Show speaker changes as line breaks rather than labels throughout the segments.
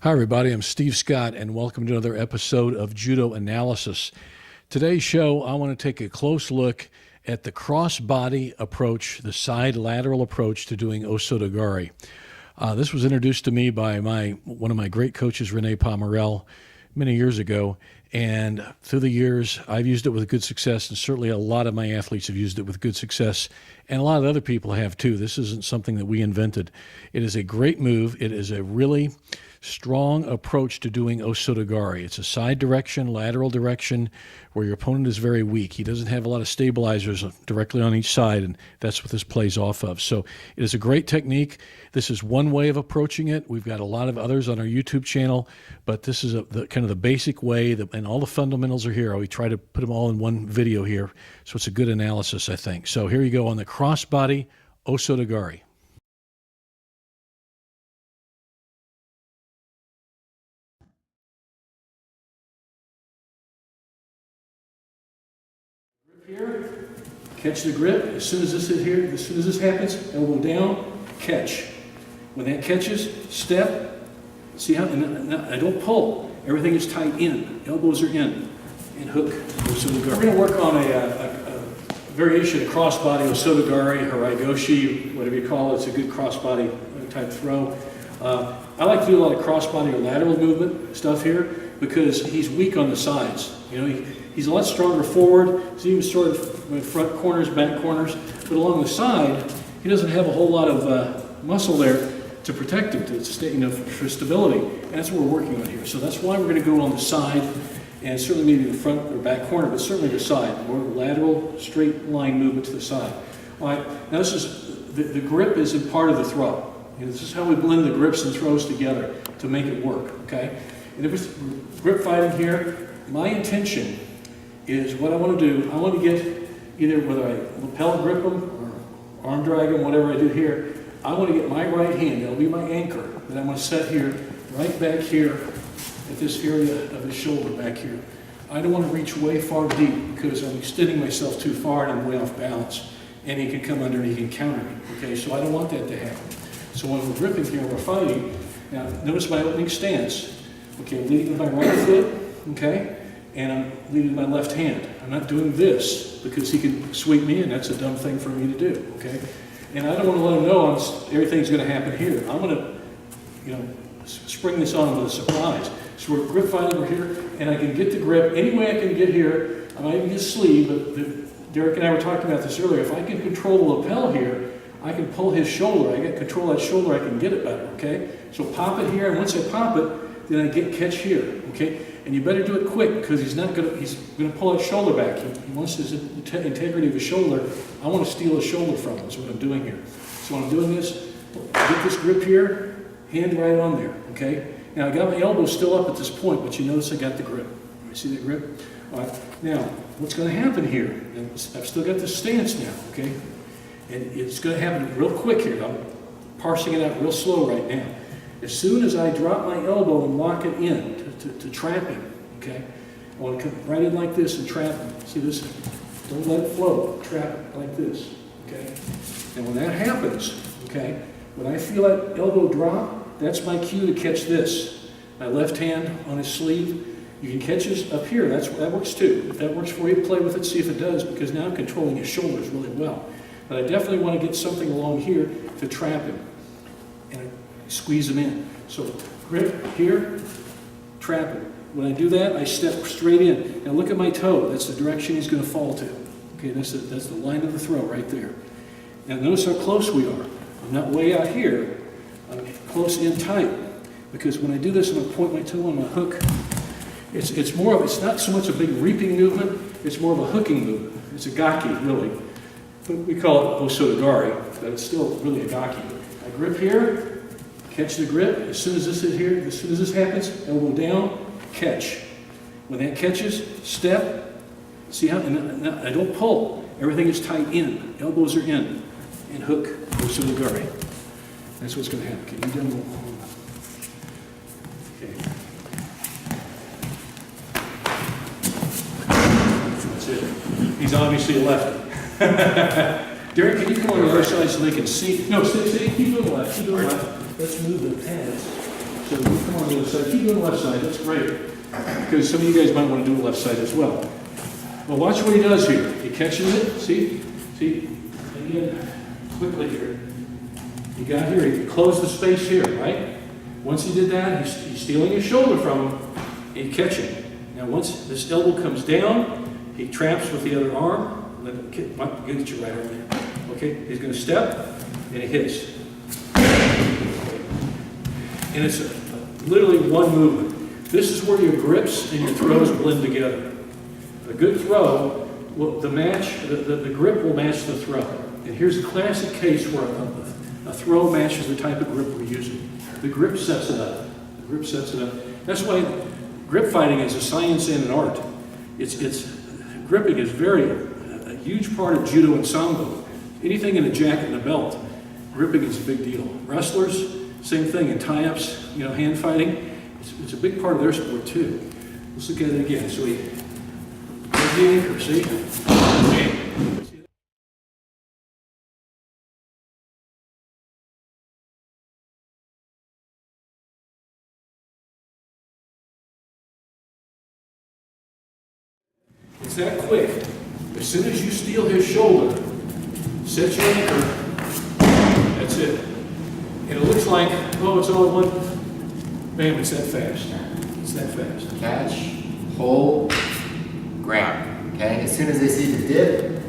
Hi, everybody. I'm Steve Scott, and welcome to another episode of Judo Analysis. Today's show, I want to take a close look at the cross-body approach, the side lateral approach to doing O Soto Gari. This was introduced to me by one of my great coaches, Rene Pomerel, many years ago. And through the years, I've used it with good success, and certainly a lot of my athletes have used it with good success, and a lot of other people have too. This isn't something that we invented. It is a great move. It is a really strong approach to doing O Soto Gari. It's a side direction, lateral direction, where your opponent is very weak. He doesn't have a lot of stabilizers directly on each side, and that's what this plays off of. So it is a great technique. This is one way of approaching it. We've got a lot of others on our YouTube channel, but this is kind of the basic way, and all the fundamentals are here. We try to put them all in one video here, so it's a good analysis, I think. So here you go on the crossbody O Soto Gari. Here, catch the grip. As soon as this is here, as soon as this happens, elbow down, catch. When that catches, step. See how? And I don't pull. Everything is tight in. Elbows are in, and hook. O Soto Gari. We're going to work on a variation of crossbody O Soto Gari, Haraigoshi, whatever you call it. It's a good crossbody type throw. I like to do a lot of crossbody or lateral movement stuff here because he's weak on the sides. You know, he's a lot stronger forward. He's even sort of front corners, back corners, but along the side, he doesn't have a whole lot of muscle there to protect him, to stay, for stability. And that's what we're working on here. So that's why we're going to go on the side, and certainly maybe the front or back corner, but certainly the side, more lateral, straight line movement to the side. All right. Now this is the grip is a part of the throw. This is how we blend the grips and throws together to make it work. Okay. And if it's grip fighting here, my intention is what I want to do. I want to get either whether I lapel grip them or arm drag them, whatever I do here. I want to get my right hand. That'll be my anchor that I'm going to set here, right back here at this area of his shoulder back here. I don't want to reach way far deep because I'm extending myself too far and I'm way off balance. And he can come under and he can counter me. Okay, so I don't want that to happen. So when we're gripping here, we're fighting. Now notice my opening stance. Okay, I'm leading with my right foot. Okay. And I'm leading my left hand. I'm not doing this because he can sweep me in. That's a dumb thing for me to do, okay? And I don't want to let him know everything's going to happen here. I'm going to, spring this on with a surprise. So we're grip fighting over here, and I can get the grip any way I can get here. I might even get sleeve, but Derek and I were talking about this earlier. If I can control the lapel here, I can pull his shoulder. I get control of that shoulder, I can get it better, okay? So pop it here, and once I pop it, then I get catch here, okay? And you better do it quick because he's going to pull that shoulder back. He wants his integrity of his shoulder. I want to steal his shoulder from him. That's what I'm doing here. So when I'm doing this, I get this grip here, hand right on there, okay? Now I got my elbow still up at this point, but you notice I got the grip. You see that grip? All right. Now, what's going to happen here, and I've still got this stance now, okay? And it's going to happen real quick here. I'm parsing it out real slow right now. As soon as I drop my elbow and lock it in to trap him, okay? I want to come right in like this and trap him. See this? Don't let it float. Trap it like this, okay? And when that happens, okay, when I feel that elbow drop, that's my cue to catch this. My left hand on his sleeve. You can catch this up here. That works too. If that works for you, play with it, see if it does, because now I'm controlling his shoulders really well. But I definitely want to get something along here to trap him. And squeeze them in. So grip here, trap it. When I do that, I step straight in. Now look at my toe. That's the direction he's going to fall to. Okay, that's the line of the throw right there. Now notice how close we are. I'm not way out here. I'm close in tight. Because when I do this, I'm going to point my toe on my hook. It's not so much a big reaping movement. It's more of a hooking movement. It's a gaki, really. But we call it O Soto Gari, but it's still really a gaki. I grip here, catch the grip. As soon as this is here, as soon as this happens, elbow down, catch. When that catches, step. See how? And I don't pull. Everything is tight in. Elbows are in. And hook, O Soto Gari. That's what's going to happen. Okay, you done. Okay. That's it. He's obviously a lefty. Derek, can you come on the other side so they can see? No, stay, keep doing left, keep doing left. Let's move the pads So you come on the other side, keep doing the left side, that's great. Because some of you guys might want to do the left side as well. Well, watch what he does here. He catches it, see, again, quickly here. He got here, he closed the space here, right? Once he did that, he's stealing his shoulder from him, and catching. Now once this elbow comes down, he traps with the other arm, let him get you right over there. Okay, he's going to step, and he hits. And it's literally one movement. This is where your grips and your throws blend together. A good throw, the grip will match the throw. And here's a classic case where a throw matches the type of grip we're using. The grip sets it up. The grip sets it up. That's why grip fighting is a science and an art. Gripping is a huge part of Judo and Sambo. Anything in a jacket and a belt, gripping is a big deal. Wrestlers, same thing in tie-ups, hand fighting. It's a big part of their sport too. Let's look at it again. So he there's the anchor, see? It's that quick. As soon as you steal his shoulder, set your anchor, that's it. And it looks like, oh, it's all one. Bam, it's that fast. It's that fast.
Catch, hold, grab. Okay? As soon as they see the dip,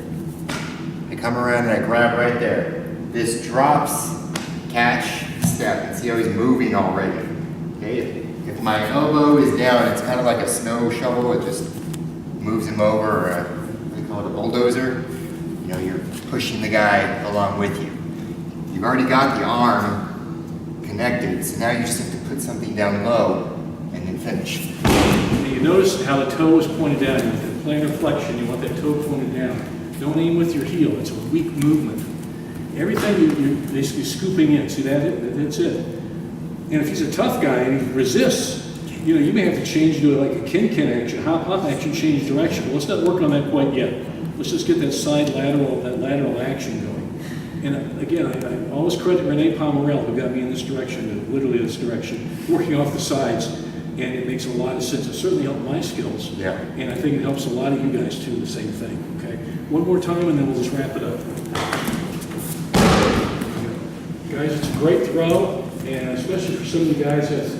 I come around and I grab right there. This drops, catch, step. And see how he's moving already. Okay? If my elbow is down, it's kind of like a snow shovel. It just moves him over, or what do you call it, a bulldozer. You're pushing the guy along with you. You've already got the arm connected, so now you just have to put something down low and then finish.
You notice how the toe is pointed down. You want that plantar flexion, you want that toe pointed down. Don't aim with your heel, it's a weak movement. Everything you're basically scooping in, see that? That's it. And if he's a tough guy and he resists, you may have to change to like a kin action, hop action, change direction. Well, let's not work on that quite yet. Let's just get that lateral action going. And again, I always credit Renee Pomerel, who got me in this direction, literally this direction, working off the sides, and it makes a lot of sense. It certainly helped my skills,
yeah. And
I think it helps a lot of you guys too, the same thing, okay? One more time, and then we'll just wrap it up. Guys, it's a great throw, and especially for some of you guys that's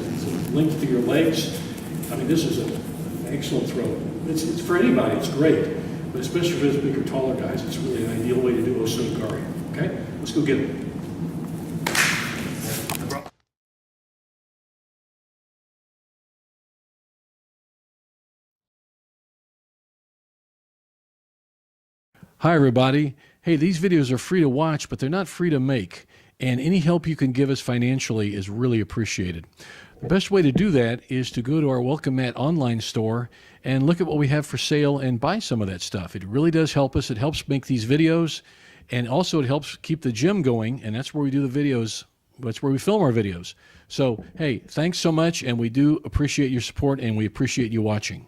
linked to your legs. I mean, this is an excellent throw. It's for anybody, it's great. But especially for those bigger, taller guys, it's really an ideal way to do O Soto Gari. Okay? Let's go get it. Hi, everybody. Hey, these videos are free to watch, but they're not free to make. And any help you can give us financially is really appreciated. The best way to do that is to go to our Welcome Mat online store and look at what we have for sale and buy some of that stuff. It really does help us. It helps make these videos, and also it helps keep the gym going, and that's where we do the videos. That's where we film our videos. So, hey, thanks so much, and we do appreciate your support, and we appreciate you watching.